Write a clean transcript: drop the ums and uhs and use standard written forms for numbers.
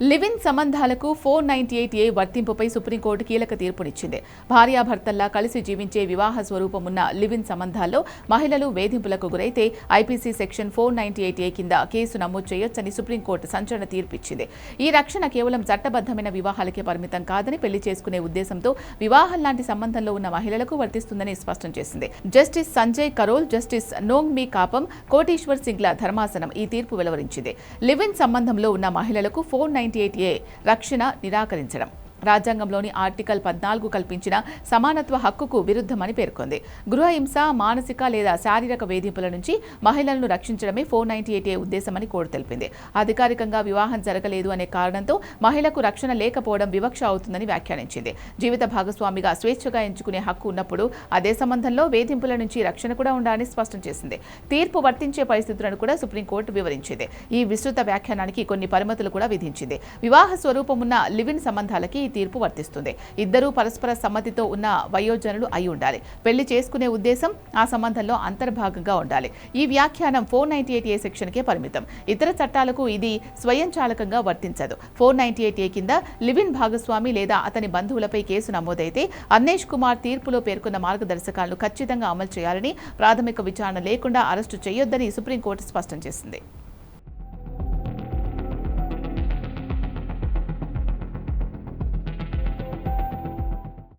Live in సంబంధాలకు 498A వర్తింపుపై supreme court కీలక తీర్పునిచ్చింది. భార్యాభర్తల్లా కలిసి జీవించే వివాహ స్వరూపమున్న లివ్ ఇన్ సంబంధాల్లో మహిళలు వేధింపులకు గురైతే ఐపీసీ సెక్షన్ 498A కింద కేసు నమోదు చేయొచ్చని సుప్రీంకోర్టు సంచలన తీర్పిచ్చింది. ఈ రక్షణ కేవలం చట్టబద్ధమైన వివాహాలకే పరిమితం కాదని, పెళ్లి చేసుకునే ఉద్దేశంతో వివాహం లాంటి సంబంధంలో ఉన్న మహిళలకు వర్తిస్తుందని స్పష్టం చేసింది. జస్టిస్ సంజయ్ కరోల్, జస్టిస్ నోంగ్ మీ కాపం, కోటీశ్వర్ సింగ్ల ధర్మాసనం ఈ తీర్పు వెలువరించింది. లివ్ ఇన్ సంబంధంలో ఉన్న మహిళలకు 498A రక్షణ నిరాకరించడం రాజ్యాంగంలోని ఆర్టికల్ 14 కల్పించిన సమానత్వ హక్కుకు విరుద్ధమని పేర్కొంది. గృహహింస, మానసిక లేదా శారీరక వేధింపుల నుంచి మహిళలను రక్షించడమే 498A ఉద్దేశమని కోర్టు తెలిపింది. అధికారికంగా వివాహం జరగలేదు అనే కారణంతో మహిళకు రక్షణ లేకపోవడం వివక్ష అవుతుందని వ్యాఖ్యానించింది. జీవిత భాగస్వామిగా స్వేచ్ఛగా ఎంచుకునే హక్కు ఉన్నప్పుడు అదే సంబంధంలో వేధింపుల నుంచి రక్షణ కూడా ఉండాలని స్పష్టం చేసింది. తీర్పు వర్తించే పరిస్థితులను కూడా సుప్రీంకోర్టు వివరించింది. ఈ విస్తృత వ్యాఖ్యానానికి కొన్ని పరిమితులు కూడా విధించింది. వివాహ స్వరూపమున్న లివ్ ఇన్ సంబంధాలకి తీర్పు వర్తిస్తుంది. ఇద్దరూ పరస్పర సమ్మతితో ఉన్న వయోజనులు అయి ఉండాలి. పెళ్లి చేసుకునే ఉద్దేశం ఆ సంబంధంలో అంతర్భాగంగా ఉండాలి. ఈ వ్యాఖ్యానం 498A సెక్షన్కే పరిమితం. ఇతర చట్టాలకు ఇది స్వయంచాలకంగా వర్తించదు. 498A కింద లివ్ ఇన్ భాగస్వామి లేదా అతని బంధువులపై కేసు నమోదైతే అన్నేష్ కుమార్ తీర్పులో పేర్కొన్న మార్గదర్శకాలను ఖచ్చితంగా అమలు చేయాలని, ప్రాథమిక విచారణ లేకుండా అరెస్టు చేయొద్దని సుప్రీంకోర్టు స్పష్టం చేసింది.